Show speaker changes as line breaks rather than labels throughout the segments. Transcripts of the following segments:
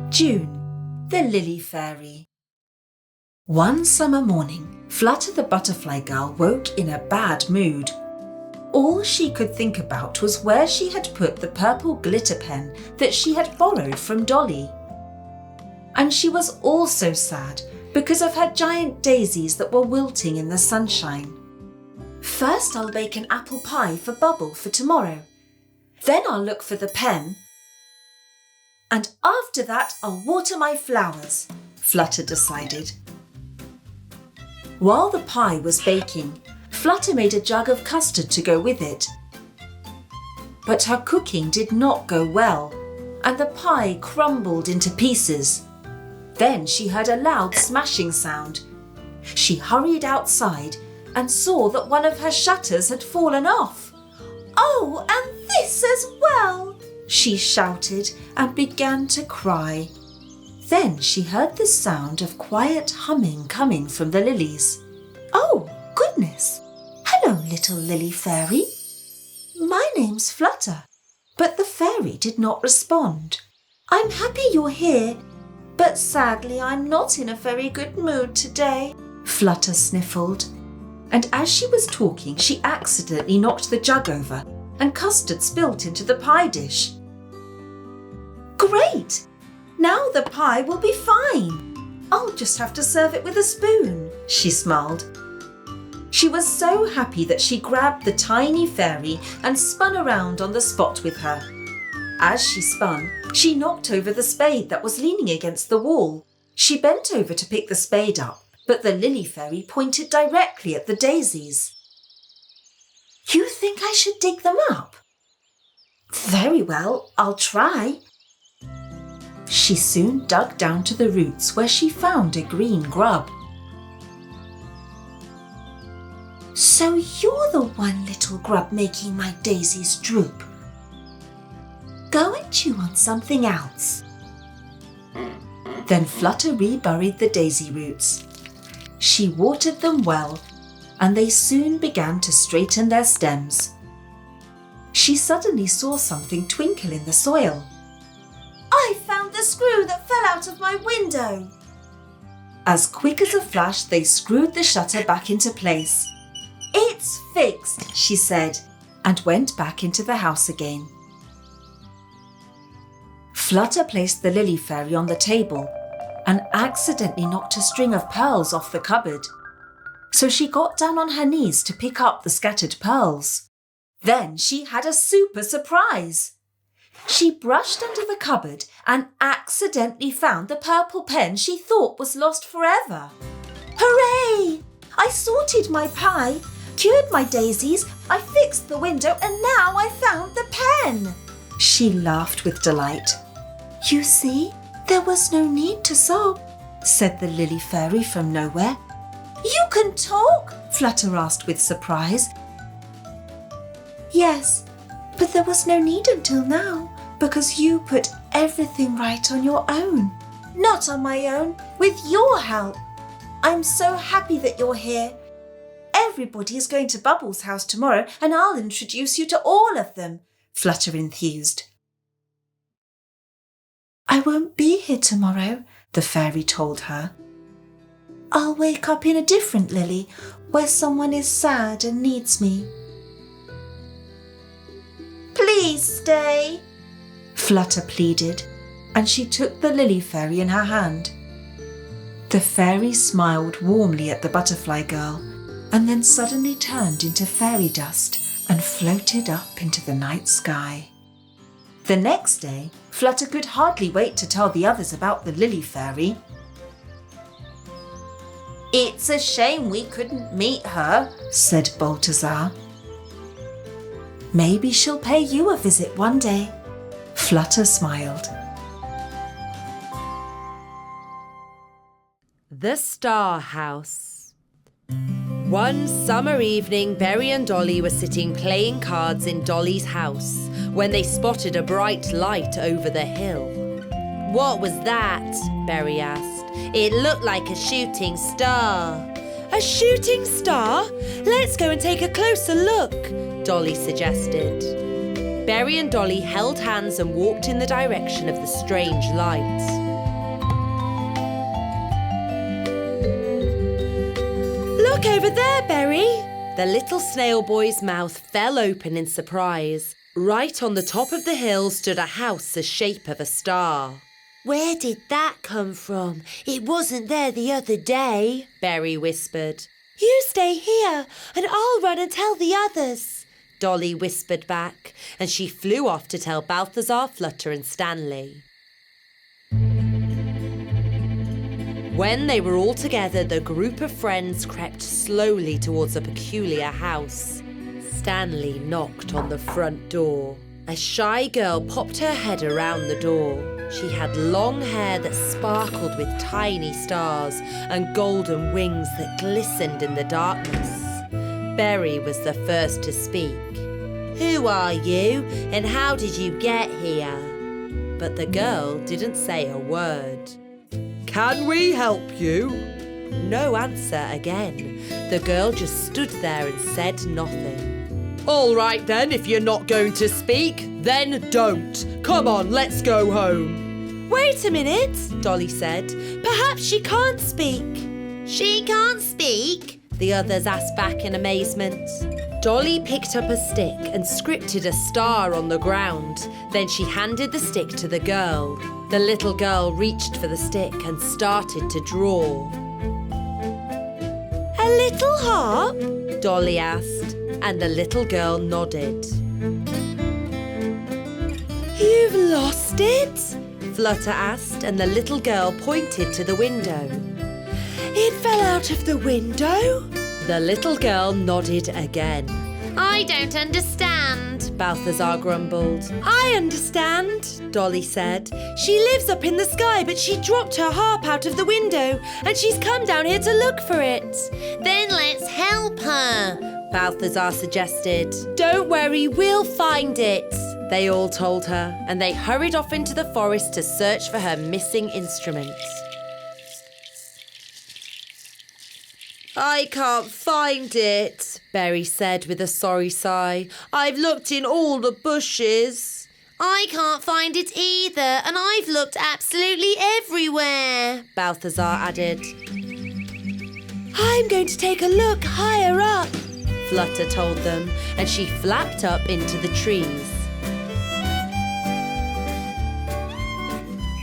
June, the Lily Fairy. One summer morning, Flutter the butterfly girl woke in a bad mood. All she could think about was where she had put the purple glitter pen that she had borrowed from Dolly. And she was also sad because of her giant daisies that were wilting in the sunshine. First I'll bake an apple pie for Bubble for tomorrow. Then I'll look for the pen. And after that I'll water my flowers, Flutter decided. While the pie was baking, Flutter made a jug of custard to go with it. But her cooking did not go well, and the pie crumbled into pieces. Then she heard a loud smashing sound. She hurried outside and saw that one of her shutters had fallen off. "Oh, and this as well!" she shouted and began to cry. Then she heard the sound of quiet humming coming from the lilies. "Oh, goodness! Hello, little lily fairy. My name's Flutter." But the fairy did not respond. "I'm happy you're here, but sadly I'm not in a very good mood today," Flutter sniffled. And as she was talking, she accidentally knocked the jug over and custard spilt into the pie dish. "Great! Now the pie will be fine. I'll just have to serve it with a spoon," she smiled. She was so happy that she grabbed the tiny fairy and spun around on the spot with her. As she spun, she knocked over the spade that was leaning against the wall. She bent over to pick the spade up, but the lily fairy pointed directly at the daisies. "You think I should dig them up?" "Very well, I'll try." She soon dug down to the roots where she found a green grub. "So you're the one little grub making my daisies droop. Go and chew on something else." Then Flutter reburied the daisy roots. She watered them well, and they soon began to straighten their stems. She suddenly saw something twinkle in the soil. "I found the screw that fell out of my window." As quick as a flash, they screwed the shutter back into place. "It's fixed," she said, and went back into the house again. Flutter placed the lily fairy on the table and accidentally knocked a string of pearls off the cupboard. So she got down on her knees to pick up the scattered pearls. Then she had a super surprise. She brushed under the cupboard and accidentally found the purple pen she thought was lost forever. "Hooray! I sorted my pie, cured my daisies, I fixed the window, and now I found the pen!" She laughed with delight. "You see, there was no need to sob," said the lily fairy from nowhere. "You can talk?" Flutter asked with surprise. "Yes, but there was no need until now, because you put everything right on your own." "Not on my own, with your help. I'm so happy that you're here. Everybody is going to Bubble's house tomorrow, and I'll introduce you to all of them," Flutter enthused. "I won't be here tomorrow," the fairy told her. "I'll wake up in a different lily, where someone is sad and needs me." "Please stay," Flutter pleaded, and she took the lily fairy in her hand. The fairy smiled warmly at the butterfly girl, and then suddenly turned into fairy dust and floated up into the night sky. The next day, Flutter could hardly wait to tell the others about the lily fairy. "It's a shame we couldn't meet her," said Balthazar. "Maybe she'll pay you a visit one day," Flutter smiled.
The Star House. One summer evening, Berry and Dolly were sitting playing cards in Dolly's house when they spotted a bright light over the hill. "What was that?" Berry asked. "It looked like a shooting star." A shooting star? Let's go and take a closer look, Dolly suggested. Berry and Dolly held hands and walked in the direction of the strange light. Look over there, Berry! The little snail boy's mouth fell open in surprise. Right on the top of the hill stood a house the shape of a star.
Where did that come from? It wasn't there the other day,
Berry whispered.
You stay here and I'll run and tell the others,
Dolly whispered back, and she flew off to tell Balthazar, Flutter and Stanley. When they were all together, the group of friends crept slowly towards a peculiar house. Stanley knocked on the front door. A shy girl popped her head around the door. She had long hair that sparkled with tiny stars and golden wings that glistened in the darkness. Berry was the first to speak.
Who are you and how did you get here?
But the girl didn't say a word.
Can we help you?
No answer again. The girl just stood there and said nothing.
All right then, if you're not going to speak, then don't. Come on, let's go home.
Wait a minute, Dolly said. Perhaps she can't speak.
She can't speak?
The others asked back in amazement. Dolly picked up a stick and scripted a star on the ground. Then she handed the stick to the girl. The little girl reached for the stick and started to draw.
A little harp?
Dolly asked, and the little girl nodded.
You've lost it?
Flutter asked, and the little girl pointed to the window.
It fell out of the window?
The little girl nodded again.
I don't understand,
Balthazar grumbled.
I understand,
Dolly said.
She lives up in the sky, but she dropped her harp out of the window and she's come down here to look for it. Then let's help her,
Balthazar suggested.
Don't worry, we'll find it,
they all told her, and they hurried off into the forest to search for her missing instrument. I can't find it, Berry said with a sorry sigh. I've looked in all the bushes.
I can't find it either, and I've looked absolutely everywhere,
Balthazar added.
I'm going to take a look higher up,
Flutter told them, and she flapped up into the trees.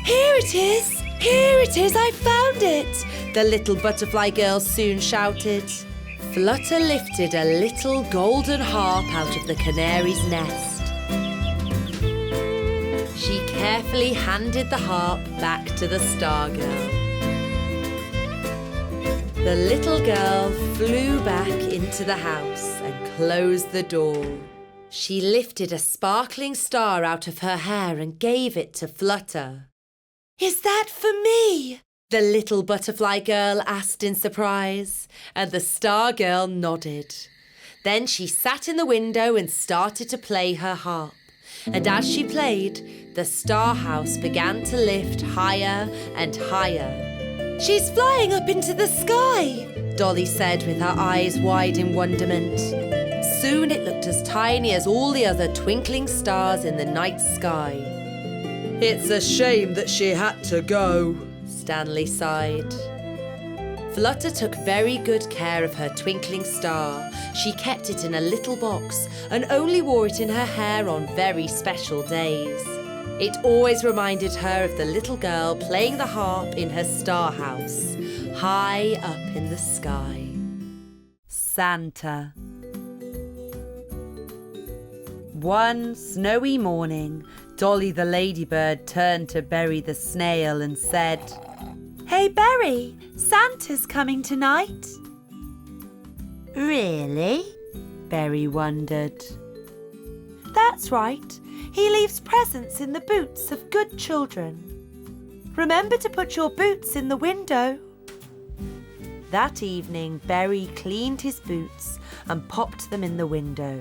Here it is! Here it is! I found it!
The little butterfly girl soon shouted. Flutter lifted a little golden harp out of the canary's nest. She carefully handed the harp back to the star girl. The little girl flew back into the house and closed the door. She lifted a sparkling star out of her hair and gave it to Flutter.
Is that for me?
The little butterfly girl asked in surprise, and the star girl nodded. Then she sat in the window and started to play her harp. And as she played, the star house began to lift higher and higher.
She's flying up into the sky,
Dolly said with her eyes wide in wonderment. Soon it looked as tiny as all the other twinkling stars in the night sky.
It's a shame that she had to go,
Stanley sighed. Flutter took very good care of her twinkling star. She kept it in a little box and only wore it in her hair on very special days. It always reminded her of the little girl playing the harp in her star house, high up in the sky. Santa. One snowy morning, Dolly the ladybird turned to Berry the snail and said,
Hey Berry, Santa's coming tonight.
Really? Berry wondered.
That's right. He leaves presents in the boots of good children. Remember to put your boots in the window.
That evening, Berry cleaned his boots and popped them in the window.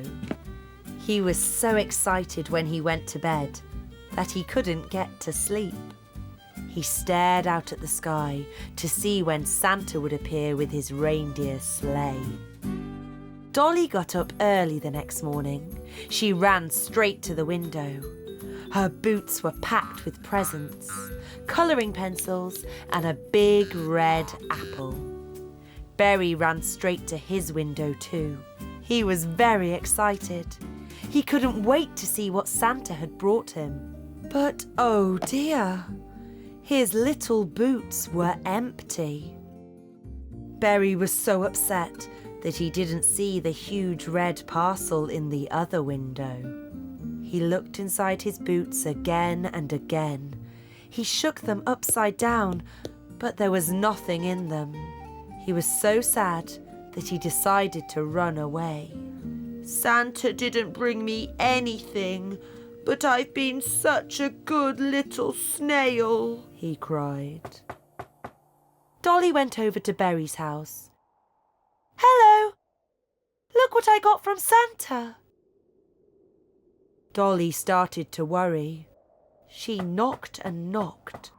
He was so excited when he went to bed that he couldn't get to sleep.
He stared out at the sky to see when Santa would appear with his reindeer sleigh. Dolly got up early the next morning. She ran straight to the window. Her boots were packed with presents, colouring pencils and a big red apple. Berry ran straight to his window too. He was very excited. He couldn't wait to see what Santa had brought him. But oh dear, his little boots were empty. Berry was so upset that he didn't see the huge red parcel in the other window. He looked inside his boots again and again. He shook them upside down, but there was nothing in them. He was so sad that he decided to run away. Santa didn't bring me anything, but I've been such a good little snail, he cried. Dolly went over to Berry's house. Hello! Look what I got from Santa! Dolly started to worry. She knocked and knocked,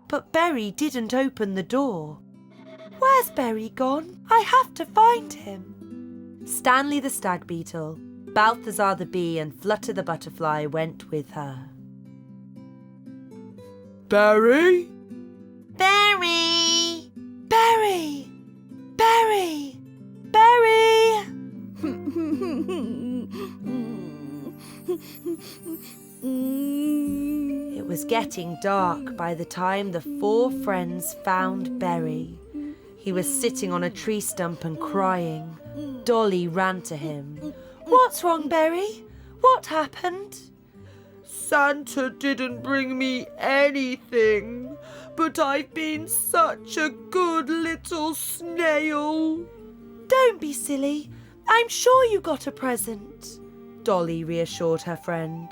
but Berry didn't open the door. Where's Berry gone? I have to find him. Stanley the stag beetle, Balthazar the bee and Flutter the butterfly went with her.
Berry?
Berry! Berry! Berry! Berry! It was getting dark by the time the four friends found Berry. He was sitting on a tree stump and crying. Dolly ran to him. What's wrong, Berry? What happened?
Santa didn't bring me anything, but I've been such a good little snail.
Don't be silly. I'm sure you got a present, Dolly reassured her friend.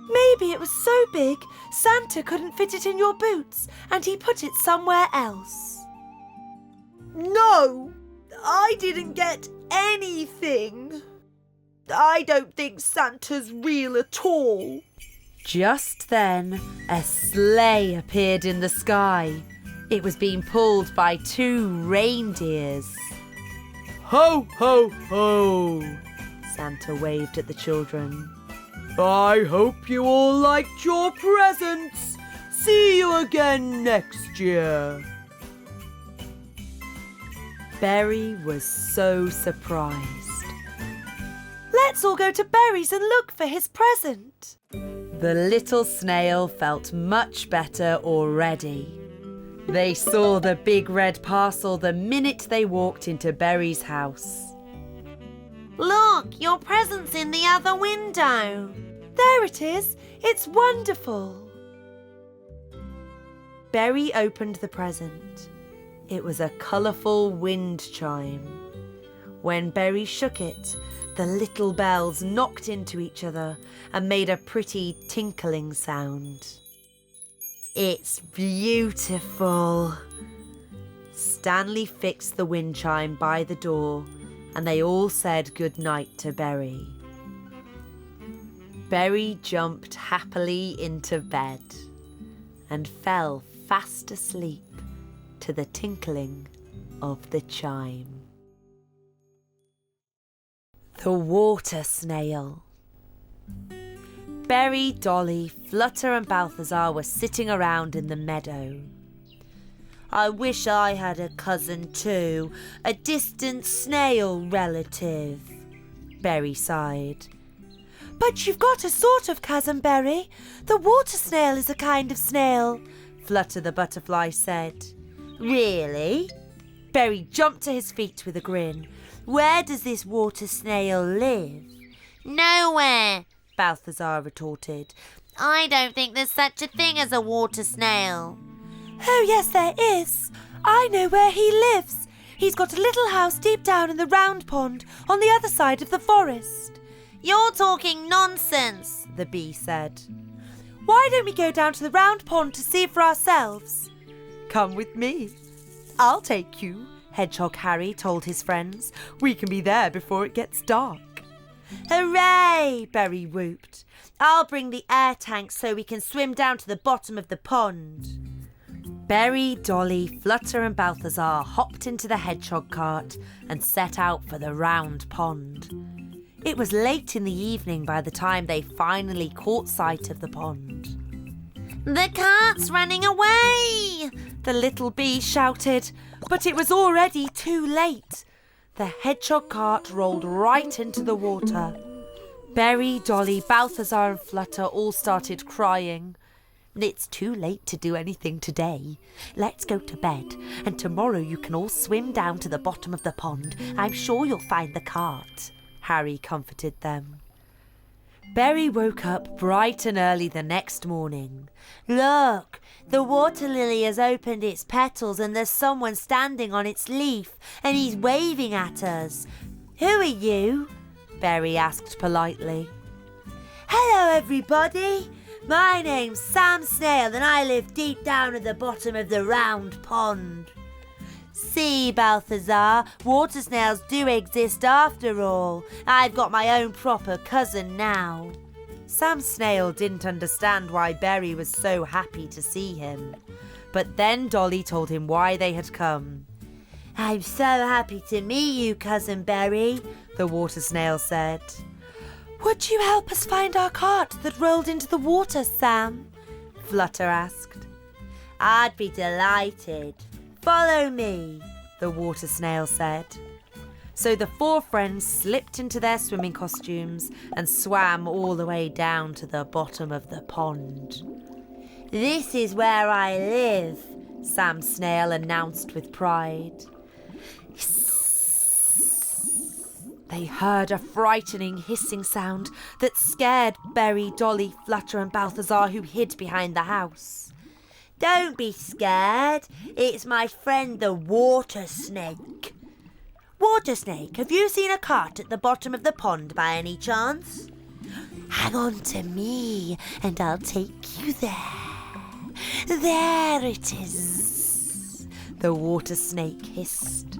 Maybe it was so big, Santa couldn't fit it in your boots and he put it somewhere else.
No, I didn't get anything. I don't think Santa's real at all.
Just then, a sleigh appeared in the sky. It was being pulled by 2 reindeers.
Ho, ho, ho!
Santa waved at the children.
I hope you all liked your presents. See you again next year.
Berry was so surprised. Let's all go to Berry's and look for his present. The little snail felt much better already. They saw the big red parcel the minute they walked into Berry's house. Look, your present's in the other window. There it is. It's wonderful. Berry opened the present. It was a colourful wind chime. When Berry shook it, the little bells knocked into each other and made a pretty tinkling sound. It's beautiful. Stanley fixed the wind chime by the door and they all said good night to Berry. Berry jumped happily into bed and fell fast asleep to the tinkling of the chime. The Water Snail. Berry, Dolly, Flutter and Balthazar were sitting around in the meadow. I wish I had a cousin too, a distant snail relative, Berry sighed. But you've got a sort of cousin, Berry. The water snail is a kind of snail, Flutter the butterfly said. Really? Berry jumped to his feet with a grin. Where does this water snail live?
Nowhere,
Balthazar retorted.
I don't think there's such a thing as a water snail.
Oh, yes, there is. I know where he lives. He's got a little house deep down in the round pond on the other side of the forest.
You're talking nonsense,
the bee said. Why don't we go down to the round pond to see for ourselves? Come with me. I'll take you, Hedgehog Harry told his friends. We can be there before it gets dark. Hooray! Berry whooped. I'll bring the air tanks so we can swim down to the bottom of the pond. Berry, Dolly, Flutter and Balthazar hopped into the hedgehog cart and set out for the round pond. It was late in the evening by the time they finally caught sight of the pond.
The cart's running away!
The little bee shouted, but it was already too late. The hedgehog cart rolled right into the water. Berry, Dolly, Balthazar and Flutter all started crying. It's too late to do anything today. Let's go to bed, and tomorrow you can all swim down to the bottom of the pond. I'm sure you'll find the cart, Harry comforted them. Berry woke up bright and early the next morning.
Look, the water lily has opened its petals and there's someone standing on its leaf and he's waving at us. Who are you?
Berry asked politely.
Hello, everybody. My name's Sam Snail and I live deep down at the bottom of the round pond. See, Balthazar, water snails do exist after all. I've got my own proper cousin now.
Sam Snail didn't understand why Berry was so happy to see him. But then Dolly told him why they had come.
I'm so happy to meet you, Cousin Berry,
the water snail said. Would you help us find our cart that rolled into the water, Sam? Flutter asked.
I'd be delighted. Follow me,
the water snail said. So the four friends slipped into their swimming costumes and swam all the way down to the bottom of the pond.
This is where I live,
Sam Snail announced with pride. They heard a frightening hissing sound that scared Berry, Dolly, Flutter and Balthazar, who hid behind the house.
Don't be scared. It's my friend the Water Snake. Water Snake, have you seen a cart at the bottom of the pond by any chance? Hang on to me and I'll take you there. There it is,
the Water Snake hissed.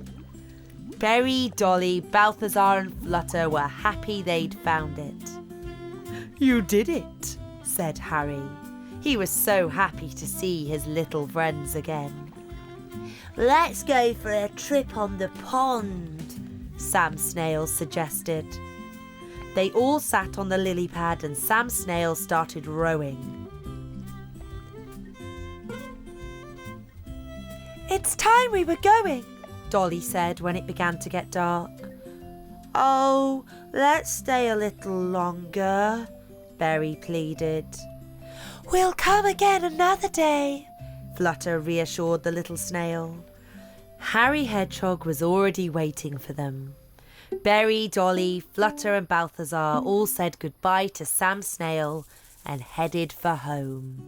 Berry, Dolly, Balthazar and Flutter were happy they'd found it. You did it, said Harry. He was so happy to see his little friends again.
Let's go for a trip on the pond,
Sam Snail suggested. They all sat on the lily pad and Sam Snail started rowing. It's time we were going, Dolly said when it began to get dark.
Oh, let's stay a little longer,
Berry pleaded. We'll come again another day, Flutter reassured the little snail. Harry Hedgehog was already waiting for them. Berry, Dolly, Flutter and Balthazar all said goodbye to Sam Snail and headed for home.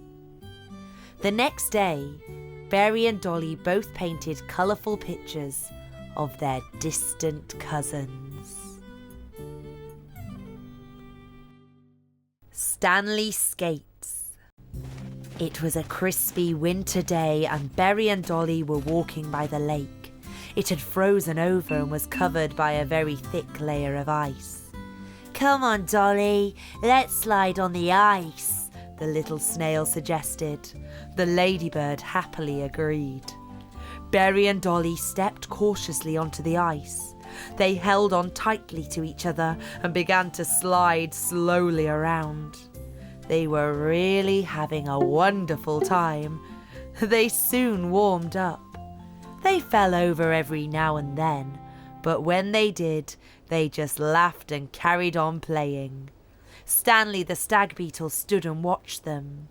The next day, Berry and Dolly both painted colourful pictures of their distant cousins. Stanley Skates. It was a crispy winter day and Berry and Dolly were walking by the lake. It had frozen over and was covered by a very thick layer of ice.
Come on, Dolly, let's slide on the ice,
the little snail suggested. The ladybird happily agreed. Berry and Dolly stepped cautiously onto the ice. They held on tightly to each other and began to slide slowly around. They were really having a wonderful time. They soon warmed up. They fell over every now and then, but when they did, they just laughed and carried on playing. Stanley the stag beetle stood and watched them.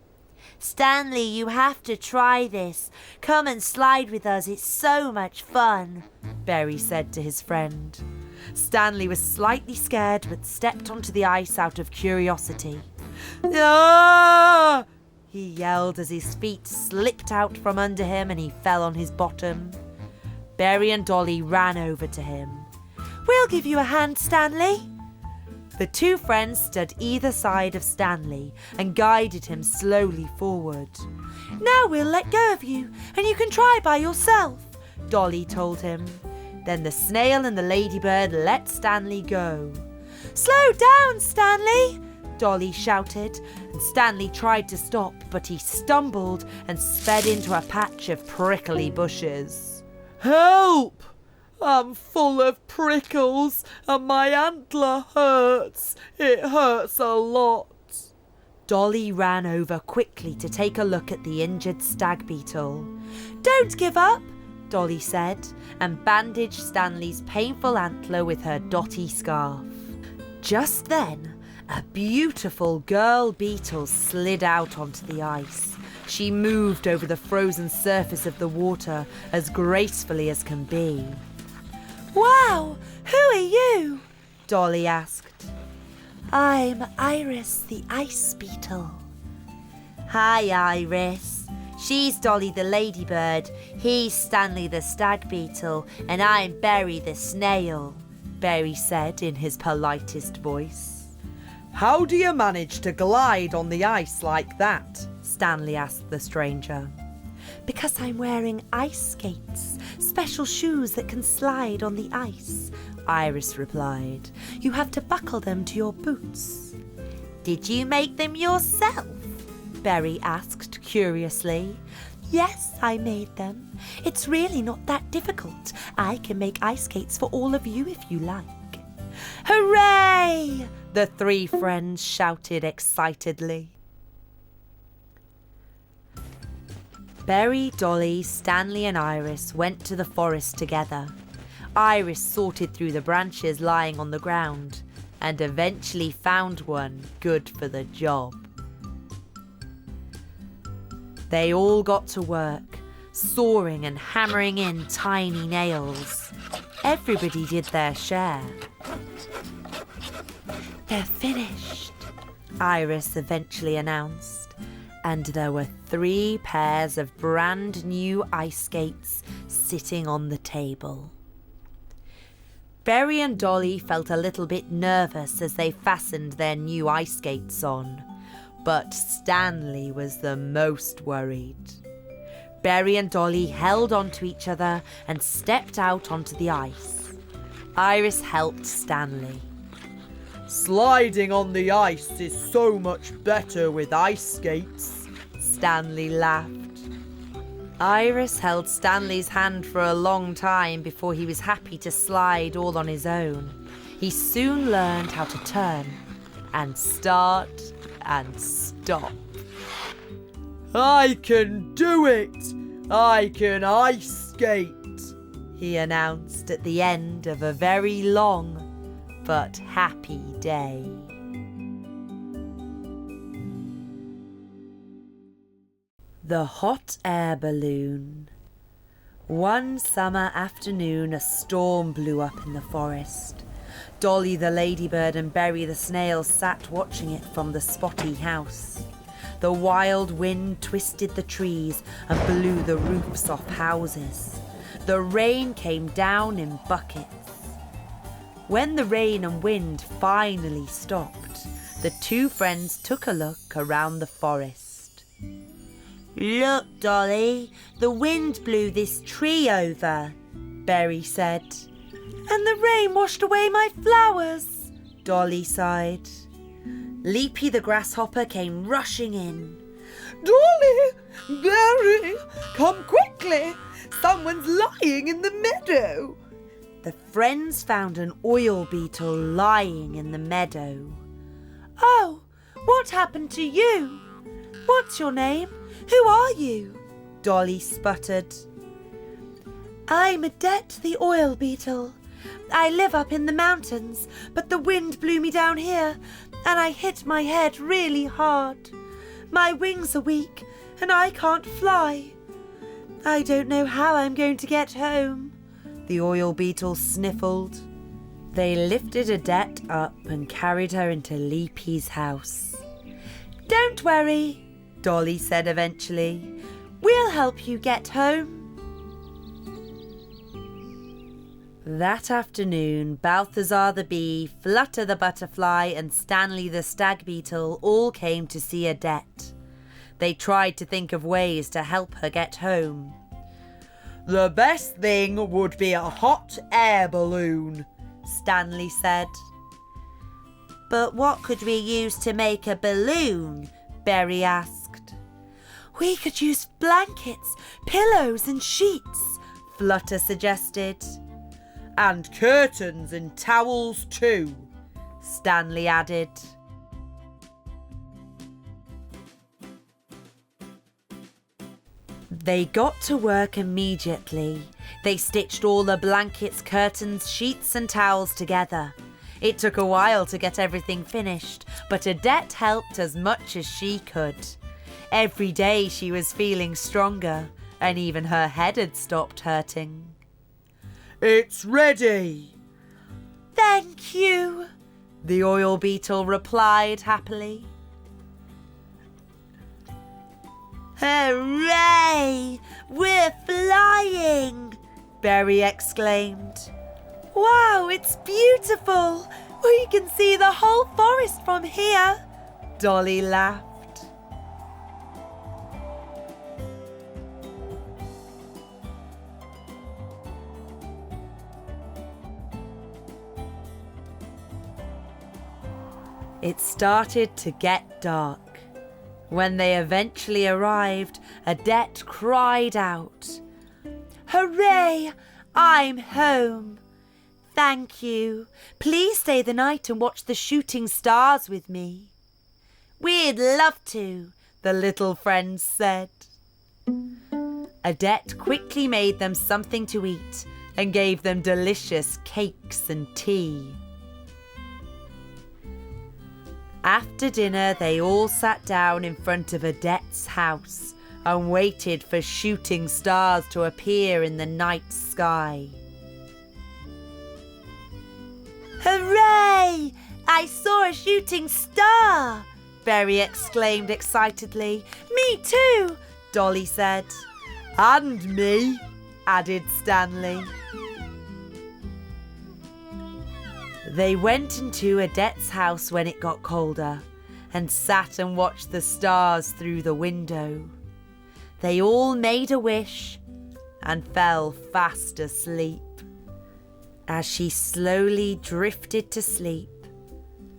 Stanley, you have to try this. Come and slide with us, it's so much fun,
Berry said to his friend. Stanley was slightly scared but stepped onto the ice out of curiosity. Ah! He yelled as his feet slipped out from under him and he fell on his bottom. Berry and Dolly ran over to him. We'll give you a hand, Stanley. The two friends stood either side of Stanley and guided him slowly forward. Now we'll let go of you and you can try by yourself, Dolly told him. Then the snail and the ladybird let Stanley go. Slow down, Stanley! Dolly shouted, and Stanley tried to stop, but he stumbled and sped into a patch of prickly bushes.
Help! I'm full of prickles and my antler hurts. It hurts a lot.
Dolly ran over quickly to take a look at the injured stag beetle. Don't give up, Dolly said, and bandaged Stanley's painful antler with her dotty scarf. Just then, a beautiful girl beetle slid out onto the ice. She moved over the frozen surface of the water as gracefully as can be. Wow, who are you? Dolly asked. I'm Iris the ice beetle.
Hi, Iris. She's Dolly the ladybird, he's Stanley the stag beetle, and I'm Berry the snail,
Berry said in his politest voice.
How do you manage to glide on the ice like that?
Stanley asked the stranger. Because I'm wearing ice skates, special shoes that can slide on the ice, Iris replied. You have to buckle them to your boots.
Did you make them yourself?
Berry asked curiously. Yes, I made them. It's really not that difficult. I can make ice skates for all of you if you like. Hooray! The three friends shouted excitedly. Berry, Dolly, Stanley and Iris went to the forest together. Iris sorted through the branches lying on the ground and eventually found one good for the job. They all got to work, sawing and hammering in tiny nails. Everybody did their share. They're finished, Iris eventually announced, and there were 3 pairs of brand new ice skates sitting on the table. Berry and Dolly felt a little bit nervous as they fastened their new ice skates on, but Stanley was the most worried. Berry and Dolly held onto each other and stepped out onto the ice. Iris helped Stanley.
Sliding on the ice is so much better with ice skates,
Stanley laughed. Iris held Stanley's hand for a long time before he was happy to slide all on his own. He soon learned how to turn and start and stop.
I can do it! I can ice skate!
He announced at the end of a very long but happy day. The hot air balloon. One summer afternoon, a storm blew up in the forest. Dolly the ladybird and Berry the snail sat watching it from the spotty house. The wild wind twisted the trees and blew the roofs off houses. The rain came down in buckets. When the rain and wind finally stopped, the 2 friends took a look around the forest.
Look, Dolly, the wind blew this tree over,
Berry said. And the rain washed away my flowers, Dolly sighed. Leapy the grasshopper came rushing in.
Dolly! Berry! Come quickly! Someone's lying in the meadow!
The friends found an oil beetle lying in the meadow. Oh, what happened to you? What's your name? Who are you? Dolly sputtered. I'm Adette the oil beetle. I live up in the mountains, but the wind blew me down here and I hit my head really hard. My wings are weak and I can't fly. I don't know how I'm going to get home. The oil beetle sniffled. They lifted Adette up and carried her into Leapy's house. Don't worry, Dolly said eventually. We'll help you get home. That afternoon, Balthazar the bee, Flutter the butterfly and Stanley the stag beetle all came to see Adette. They tried to think of ways to help her get home.
The best thing would be a hot air balloon,
Stanley said.
But what could we use to make a balloon? Berry asked.
We could use blankets, pillows and sheets, Flutter suggested.
And curtains and towels too,
Stanley added. They got to work immediately. They stitched all the blankets, curtains, sheets and towels together. It took a while to get everything finished, but Odette helped as much as she could. Every day she was feeling stronger, and even her head had stopped hurting.
It's ready.
Thank you, the oil beetle replied happily.
Hooray! We're flying!
Berry exclaimed. Wow, it's beautiful! We can see the whole forest from here, Dolly laughed. It started to get dark. When they eventually arrived, Odette cried out, Hooray! I'm home! Thank you. Please stay the night and watch the shooting stars with me.
We'd love to,
the little friends said. Odette quickly made them something to eat and gave them delicious cakes and tea. After dinner, they all sat down in front of Odette's house and waited for shooting stars to appear in the night sky.
Hooray! I saw a shooting star!
Berry exclaimed excitedly. Me too, Dolly said.
And me,
added Stanley. They went into Odette's house when it got colder and sat and watched the stars through the window. They all made a wish and fell fast asleep. As she slowly drifted to sleep,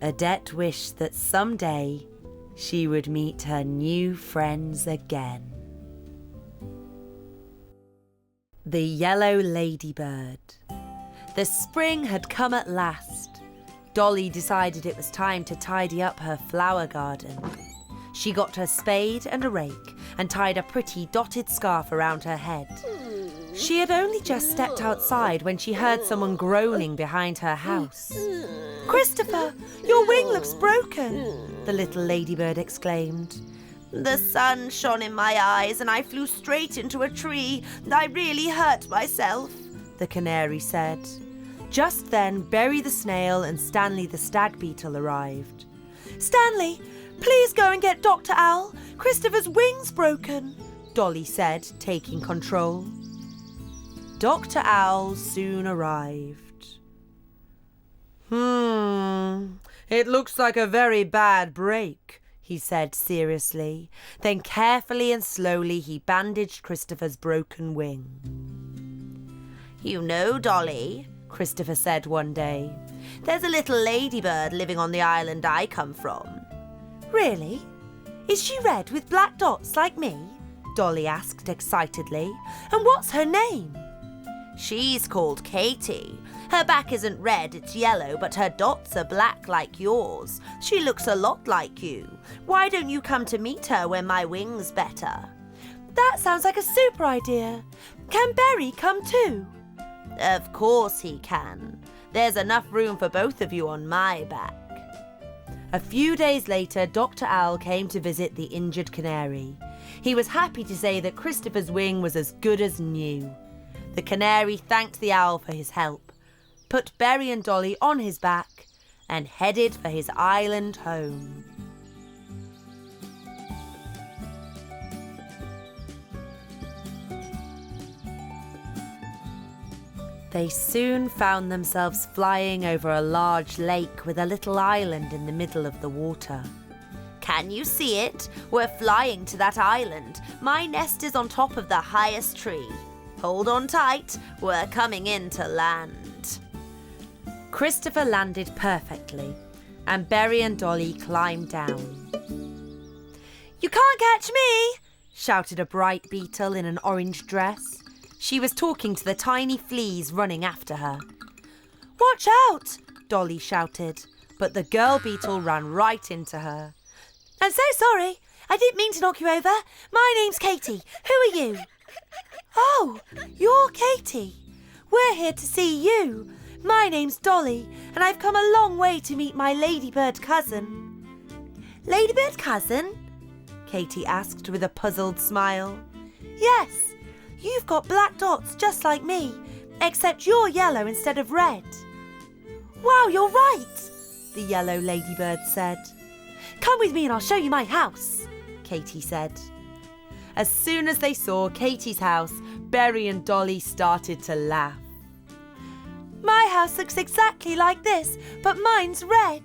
Odette wished that someday she would meet her new friends again. The Yellow Ladybird. The spring had come at last. Dolly decided it was time to tidy up her flower garden. She got her spade and a rake and tied a pretty dotted scarf around her head. She had only just stepped outside when she heard someone groaning behind her house. Christopher, your wing looks broken, the little ladybird exclaimed.
The sun shone in my eyes and I flew straight into a tree. I really hurt myself,
the canary said. Just then, Berry the snail and Stanley the stag beetle arrived. Stanley, please go and get Dr. Owl. Christopher's wing's broken, Dolly said, taking control. Dr. Owl soon arrived. It looks like a very bad break, he said seriously. Then carefully and slowly he bandaged Christopher's broken wing.
You know, Dolly, Christopher said one day, there's a little ladybird living on the island I come from.
Really? Is she red with black dots like me? Dolly asked excitedly. And what's her name?
She's called Katie. Her back isn't red, it's yellow, but her dots are black like yours. She looks a lot like you. Why don't you come to meet her when my wing's better?
That sounds like a super idea. Can Berry come too?
Of course he can. There's enough room for both of you on my back.
A few days later, Dr. Owl came to visit the injured canary. He was happy to say that Christopher's wing was as good as new. The canary thanked the owl for his help, put Berry and Dolly on his back, and headed for his island home. They soon found themselves flying over a large lake with a little island in the middle of the water.
Can you see it? We're flying to that island. My nest is on top of the highest tree. Hold on tight, we're coming in to land.
Christopher landed perfectly. and Berry and Dolly climbed down. "You can't catch me!" shouted a bright beetle in an orange dress. She was talking to the tiny fleas running after her. "Watch out!" Dolly shouted, but the girl beetle ran right into her. "I'm so sorry. I didn't mean to knock you over. My name's Katie. Who are you?" "Oh, you're Katie. We're here to see you. My name's Dolly, and I've come a long way to meet my ladybird cousin." "Ladybird cousin?" Katie asked with a puzzled smile. "Yes, you've got black dots just like me, except you're yellow instead of red." "Wow, you're right," the yellow ladybird said. "Come with me and I'll show you my house," Katie said. As soon as they saw Katie's house, Berry and Dolly started to laugh. "My house looks exactly like this, but mine's red."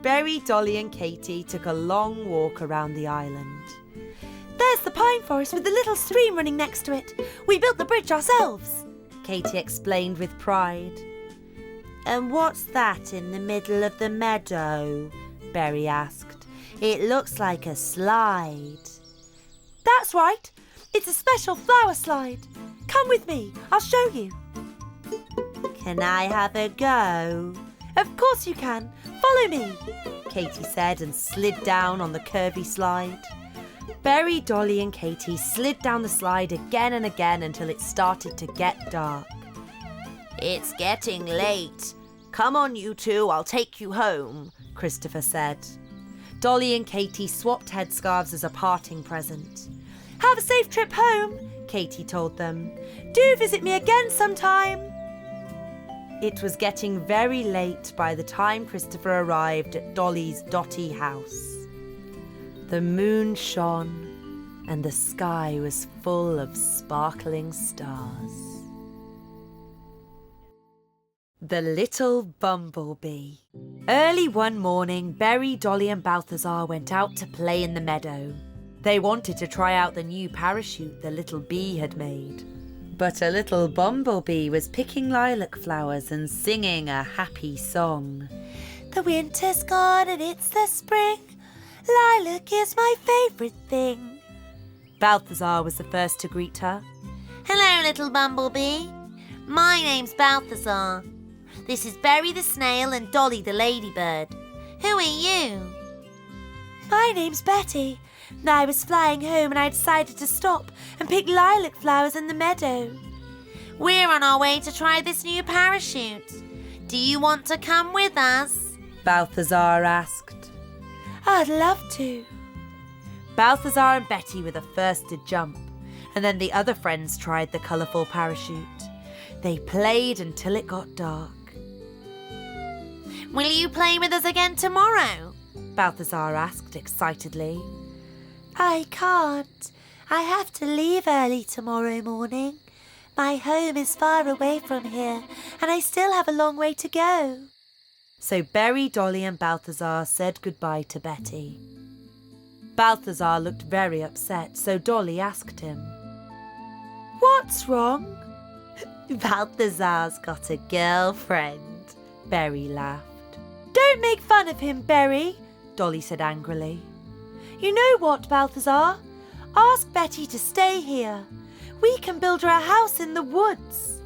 Berry, Dolly and Katie took a long walk around the island. "There's the pine forest with the little stream running next to it. We built the bridge ourselves," Katie explained with pride. "And what's that in the middle of the meadow?" Berry asked. "It looks like a slide." "That's right. It's a special flower slide. Come with me. I'll show you." "Can I have a go?" "Of course you can. Follow me," Katie said and slid down on the curvy slide. Berry, Dolly and Katie slid down the slide again and again until it started to get dark. "It's getting late. Come on, you two, I'll take you home," Christopher said. Dolly and Katie swapped headscarves as a parting present. "Have a safe trip home," Katie told them. "Do visit me again sometime." It was getting very late by the time Christopher arrived at Dolly's dotty house. The moon shone and the sky was full of sparkling stars. The Little Bumblebee. Early one morning, Berry, Dolly and Balthazar went out to play in the meadow. They wanted to try out the new parachute the little bee had made. But a little bumblebee was picking lilac flowers and singing a happy song. "The winter's gone and it's the spring. Lilac is my favourite thing." Balthazar was the first to greet her.
Hello, little Bumblebee. My name's Balthazar. This is Berry the Snail and Dolly the Ladybird. Who are you?
"My name's Betty. I was flying home and I decided to stop and pick lilac flowers in the meadow."
We're on our way to try this new parachute. Do you want to come with us?
Balthazar asked. "I'd love to." Balthazar and Betty were the first to jump, and then the other friends tried the colourful parachute. They played until it got dark.
Will you play with us again tomorrow?
Balthazar asked excitedly. "I can't. I have to leave early tomorrow morning. My home is far away from here, and I still have a long way to go." So Berry, Dolly and Balthazar said goodbye to Betty. Balthazar looked very upset, so Dolly asked him, "What's wrong?" "Balthazar's got a girlfriend," Berry laughed. "Don't make fun of him, Berry," Dolly said angrily. "You know what, Balthazar? Ask Betty to stay here. We can build her a house in the woods."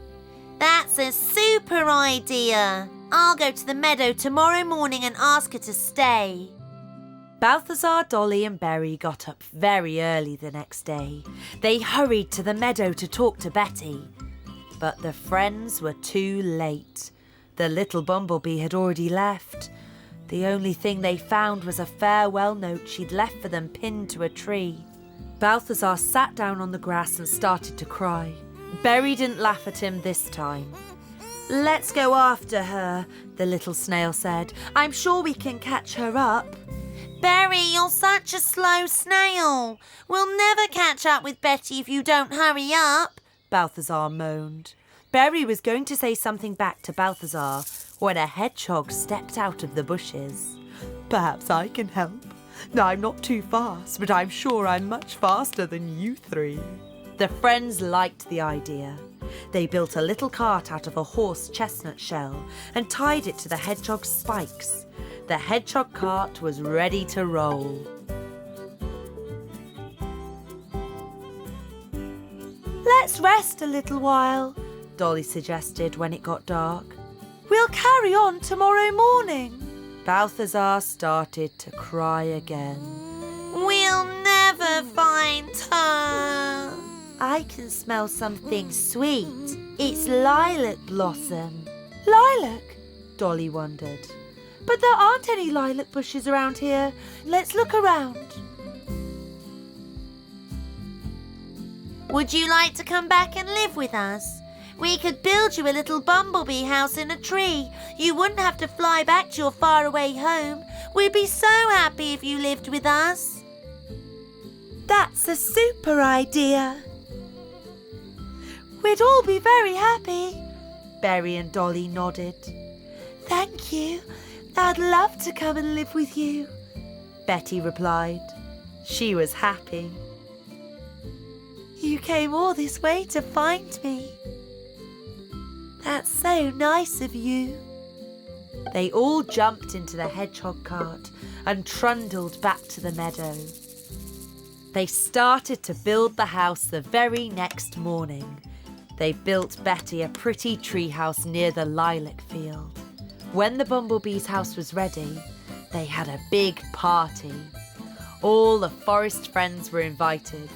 That's a super idea. I'll go to the meadow tomorrow morning and ask her to stay.
Balthazar, Dolly and Berry got up very early the next day. They hurried to the meadow to talk to Betty. But the friends were too late. The little bumblebee had already left. The only thing they found was a farewell note she'd left for them pinned to a tree. Balthazar sat down on the grass and started to cry. Berry didn't laugh at him this time. "Let's go after her," the little snail said. "I'm sure we can catch her up."
Berry, you're such a slow snail. We'll never catch up with Betty if you don't hurry up,
Balthazar moaned. Berry was going to say something back to Balthazar when a hedgehog stepped out of the bushes. "Perhaps I can help. I'm not too fast, but I'm sure I'm much faster than you three." The friends liked the idea. They built a little cart out of a horse chestnut shell and tied it to the hedgehog's spikes. The hedgehog cart was ready to roll. Let's rest a little while, Dolly suggested when it got dark. We'll carry on tomorrow morning. Balthazar started to cry again.
We'll never find her.
I can smell something sweet. It's lilac blossom.
Lilac? Dolly wondered. But there aren't any lilac bushes around here. Let's look around.
Would you like to come back and live with us? We could build you a little bumblebee house in a tree. You wouldn't have to fly back to your faraway home. We'd be so happy if you lived with us.
That's a super idea. We'd all be very happy. Berry and Dolly nodded. Thank you. I'd love to come and live with you, Betty replied. She was happy. You came all this way to find me. That's so nice of you. They all jumped into the hedgehog cart and trundled back to the meadow. They started to build the house the very next morning. They built Betty a pretty tree house near the lilac field. When the bumblebee's house was ready, they had a big party. All the forest friends were invited.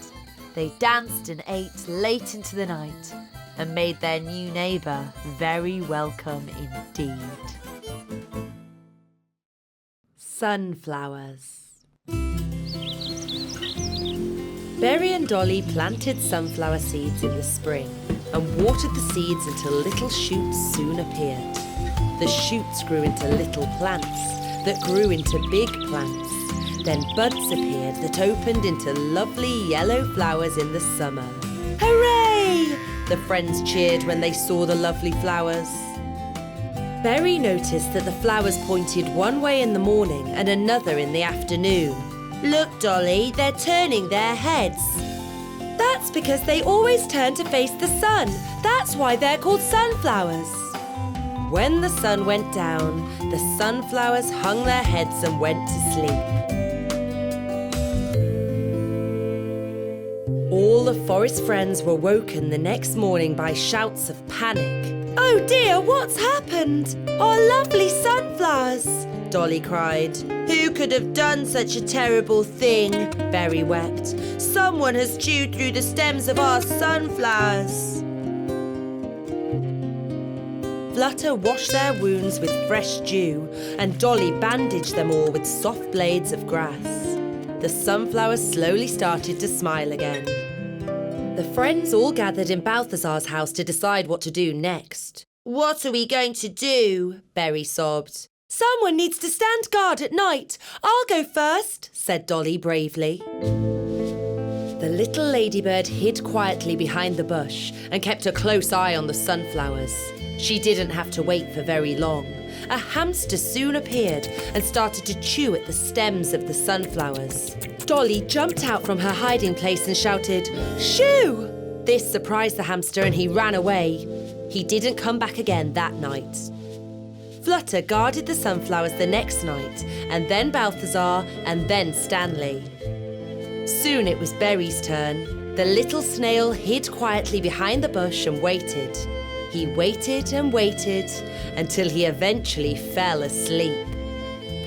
They danced and ate late into the night and made their new neighbour very welcome indeed.
Sunflowers. Berry and Dolly planted sunflower seeds in the spring and watered the seeds until little shoots soon appeared. The shoots grew into little plants that grew into big plants. Then buds appeared that opened into lovely yellow flowers in the summer. Hooray! The friends cheered when they saw the lovely flowers. Berry noticed that the flowers pointed one way in the morning and another in the afternoon.
Look, Dolly, they're turning their heads.
That's because they always turn to face the sun. That's why they're called sunflowers. When the sun went down, the sunflowers hung their heads and went to sleep. All the forest friends were woken the next morning by shouts of panic. Oh dear, what's happened? Our lovely sunflowers, Dolly cried.
Who could have done such a terrible thing?
Berry wept.
Someone has chewed through the stems of our sunflowers.
Flutter washed their wounds with fresh dew, and Dolly bandaged them all with soft blades of grass. The sunflowers slowly started to smile again. The friends all gathered in Balthazar's house to decide what to do next.
What are we going to do?
Berry sobbed. Someone needs to stand guard at night. I'll go first, said Dolly bravely. The little ladybird hid quietly behind the bush and kept a close eye on the sunflowers. She didn't have to wait for very long. A hamster soon appeared and started to chew at the stems of the sunflowers. Dolly jumped out from her hiding place and shouted, "Shoo!" This surprised the hamster and he ran away. He didn't come back again that night. Flutter guarded the sunflowers the next night, and then Balthazar, and then Stanley. Soon it was Berry's turn. The little snail hid quietly behind the bush and waited. He waited and waited until he eventually fell asleep.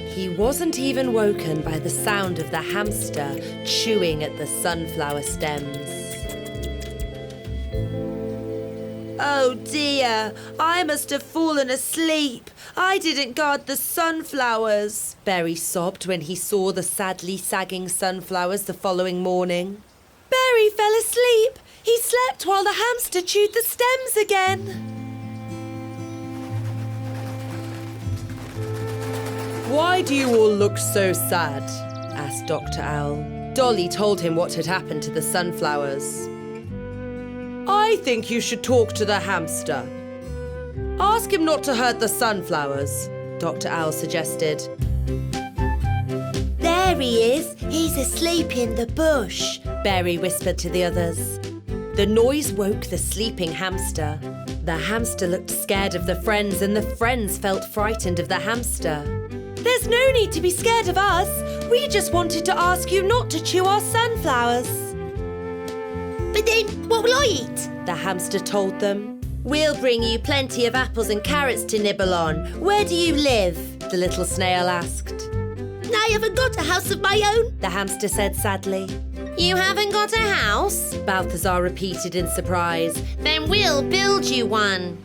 He wasn't even woken by the sound of the hamster chewing at the sunflower stems.
Oh dear, I must have fallen asleep. I didn't guard the sunflowers,
Berry sobbed when he saw the sadly sagging sunflowers the following morning. Berry fell asleep. He slept while the hamster chewed the stems again. Why do you all look so sad? Asked Dr. Owl. Dolly told him what had happened to the sunflowers. I think you should talk to the hamster. Ask him not to hurt the sunflowers, Dr. Owl suggested.
There he is. He's asleep in the bush,
Berry whispered to the others. The noise woke the sleeping hamster. The hamster looked scared of the friends and the friends felt frightened of the hamster. There's no need to be scared of us. We just wanted to ask you not to chew our sunflowers.
But then, what will I eat?
The hamster told them. We'll bring you plenty of apples and carrots to nibble on. Where do you live? The little snail asked.
I haven't got a house of my own.
The hamster said sadly. You haven't got a house? Balthazar repeated in surprise.
Then we'll build you one.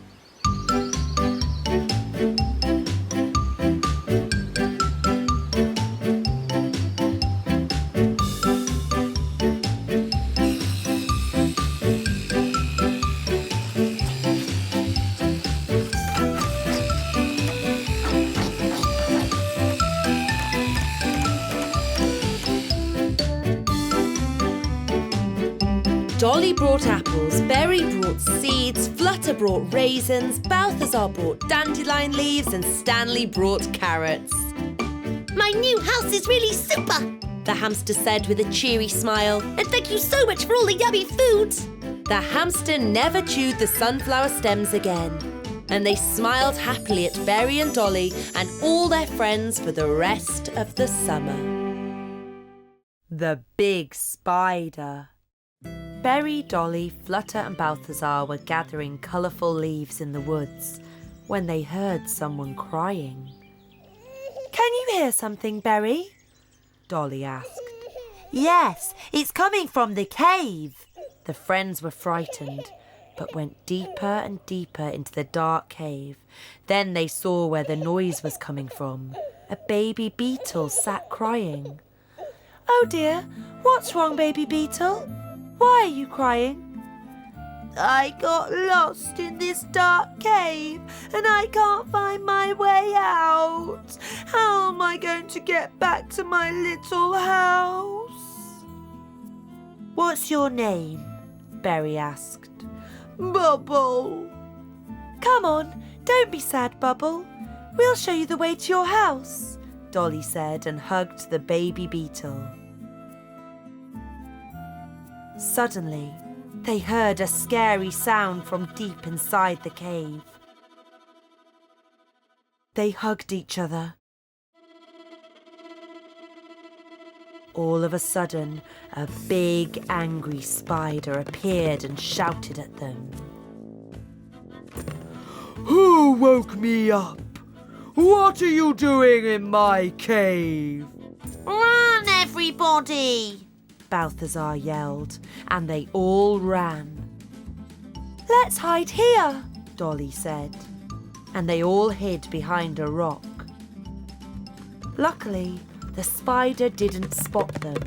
Dolly brought apples, Berry brought seeds, Flutter brought raisins, Balthazar brought dandelion leaves and Stanley brought carrots.
My new house is really super.
The hamster said with a cheery smile.
And thank you so much for all the yummy food.
The hamster never chewed the sunflower stems again, and they smiled happily at Berry and Dolly and all their friends for the rest of the summer.
The big spider. Berry, Dolly, Flutter and Balthazar were gathering colourful leaves in the woods when they heard someone crying. Can you hear something, Berry? Dolly asked.
Yes, it's coming from the cave.
The friends were frightened, but went deeper and deeper into the dark cave. Then they saw where the noise was coming from. A baby beetle sat crying. Oh dear, what's wrong, baby beetle? Why are you crying?
I got lost in this dark cave and I can't find my way out. How am I going to get back to my little house?
What's your name? Berry asked.
Bubble.
Come on, don't be sad, Bubble. We'll show you the way to your house, Dolly said and hugged the baby beetle. Suddenly, they heard a scary sound from deep inside the cave. They hugged each other. All of a sudden, a big, angry spider appeared and shouted at them.
Who woke me up? What are you doing in my cave?
Run, everybody!
Balthazar yelled, and they all ran. Let's hide here, Dolly said, and they all hid behind a rock. Luckily, the spider didn't spot them,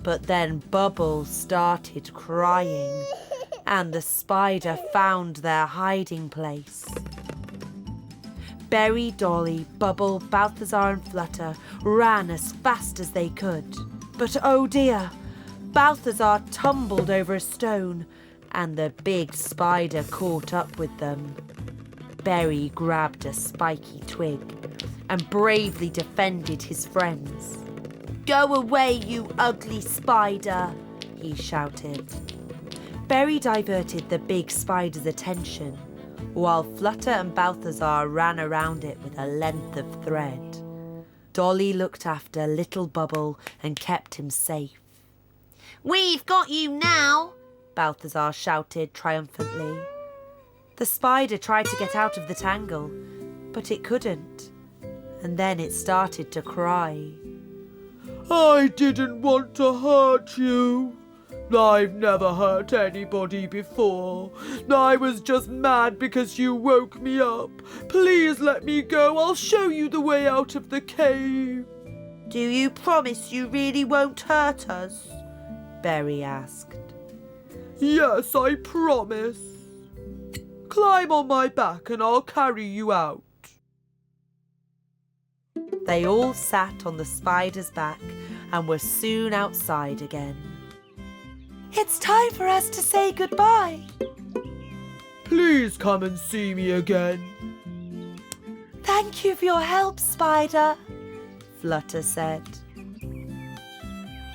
but then Bubble started crying, and the spider found their hiding place. Berry, Dolly, Bubble, Balthazar and Flutter ran as fast as they could. But oh dear, Balthazar tumbled over a stone and the big spider caught up with them. Berry grabbed a spiky twig and bravely defended his friends.
Go away, you ugly spider,
he shouted. Berry diverted the big spider's attention while Flutter and Balthazar ran around it with a length of thread. Dolly looked after little Bubble and kept him safe.
We've got you now,
Balthazar shouted triumphantly. The spider tried to get out of the tangle, but it couldn't. And then it started to cry.
I didn't want to hurt you. I've never hurt anybody before. I was just mad because you woke me up. Please let me go. I'll show you the way out of the cave.
Do you promise you really won't hurt us?
Berry asked.
Yes, I promise. Climb on my back and I'll carry you out.
They all sat on the spider's back and were soon outside again. It's time for us to say goodbye.
Please come and see me again.
Thank you for your help, Spider, Flutter said.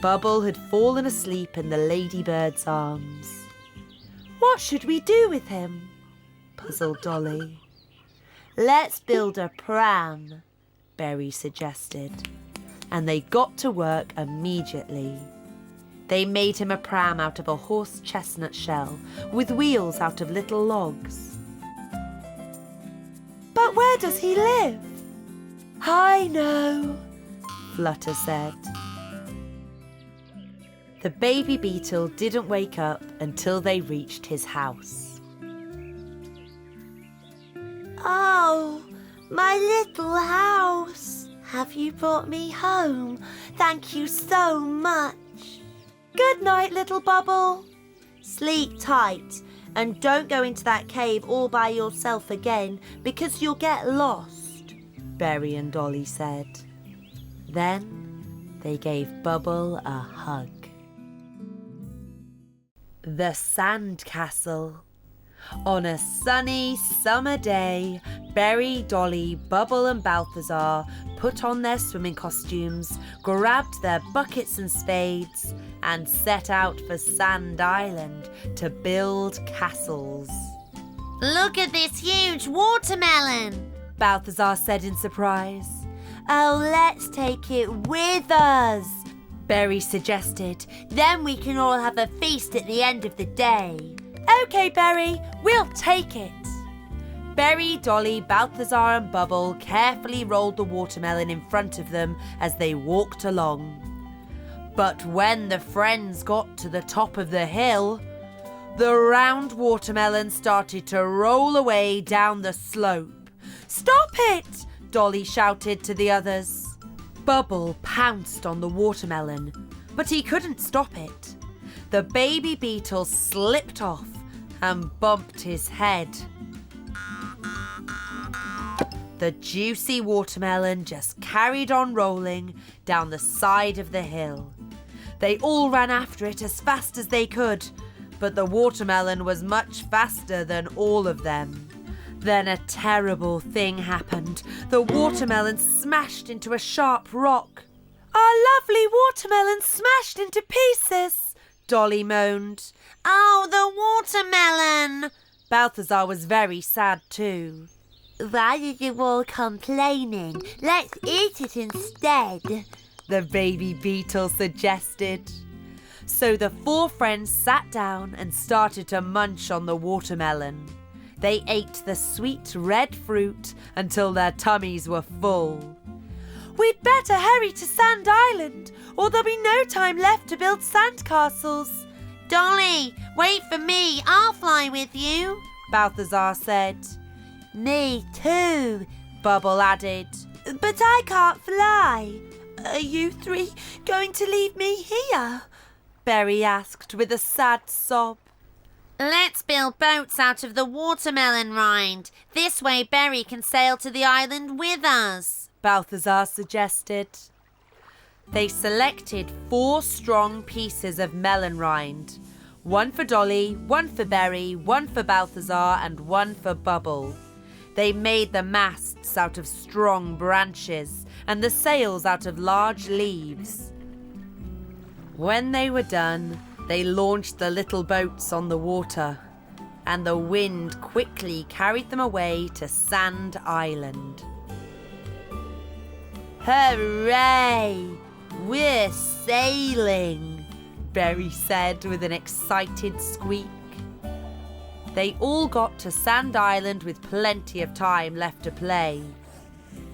Bubble had fallen asleep in the ladybird's arms. What should we do with him? Puzzled Dolly.
Let's build a pram,
Berry suggested, and they got to work immediately. They made him a pram out of a horse chestnut shell with wheels out of little logs.
But where does he live?
I know, Flutter said. The baby beetle didn't wake up until they reached his house.
Oh, my little house. Have you brought me home? Thank you so much.
Good night, little Bubble.
Sleep tight and don't go into that cave all by yourself again because you'll get lost,
Berry and Dolly said. Then they gave Bubble a hug. The Sandcastle. On a sunny summer day, Berry, Dolly, Bubble and Balthazar put on their swimming costumes, grabbed their buckets and spades, and set out for Sand Island to build castles.
Look at this huge watermelon,
Balthazar said in surprise.
Oh, let's take it with us,
Berry suggested.
Then we can all have a feast at the end of the day.
Okay, Berry, we'll take it.
Berry, Dolly, Balthazar and Bubble carefully rolled the watermelon in front of them as they walked along. But when the friends got to the top of the hill, the round watermelon started to roll away down the slope.
Stop it!
Dolly shouted to the others. Bubble pounced on the watermelon, but he couldn't stop it. The baby beetle slipped off and bumped his head. The juicy watermelon just carried on rolling down the side of the hill. They all ran after it as fast as they could, but the watermelon was much faster than all of them. Then a terrible thing happened. The watermelon smashed into a sharp rock.
Our lovely watermelon smashed into pieces,
Dolly moaned.
Oh, the watermelon!
Balthazar was very sad too.
Why are you all complaining? Let's eat it instead,
the baby beetle suggested. So the four friends sat down and started to munch on the watermelon. They ate the sweet red fruit until their tummies were full.
We'd better hurry to Sand Island, or there'll be no time left to build sandcastles.
Dolly, wait for me. I'll fly with you,
Balthazar said.
Me too,
Bubble added.
But I can't fly. Are you three going to leave me here?
Berry asked with a sad sob.
Let's build boats out of the watermelon rind. This way Berry can sail to the island with us,
Balthazar suggested. They selected 4 strong pieces of melon rind. 1 for Dolly, 1 for Berry, 1 for Balthazar and 1 for Bubble. They made the masts out of strong branches and the sails out of large leaves. When they were done, they launched the little boats on the water, and the wind quickly carried them away to Sand Island.
Hooray! We're sailing,
Berry said with an excited squeak. They all got to Sand Island with plenty of time left to play.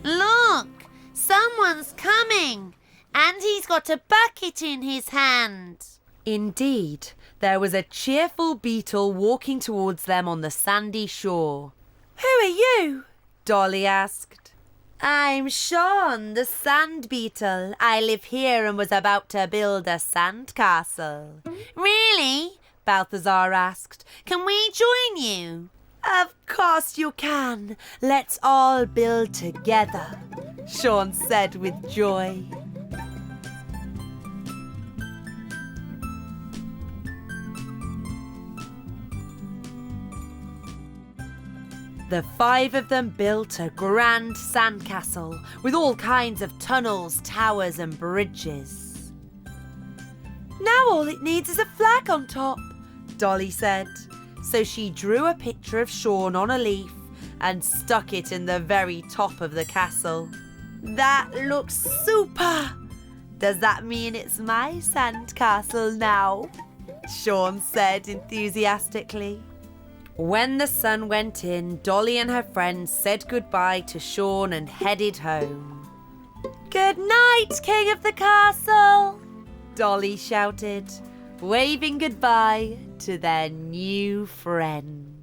Look! Someone's coming! And he's got a bucket in his hand.
Indeed, there was a cheerful beetle walking towards them on the sandy shore.
Who are you?
Dolly asked.
I'm Sean, the sand beetle. I live here and was about to build a sandcastle. Really?
Balthazar asked.
Can we join you?
Of course you can. Let's all build together,
Sean said with joy. The 5 of them built a grand sandcastle with all kinds of tunnels, towers and bridges.
Now all it needs is a flag on top,
Dolly said. So she drew a picture of Sean on a leaf and stuck it in the very top of the castle. That looks super! Does that mean it's my sandcastle now? Sean said enthusiastically. When the sun went in, Dolly and her friends said goodbye to Sean and headed home.
Good night, King of the Castle!
Dolly shouted, waving goodbye to their new friend.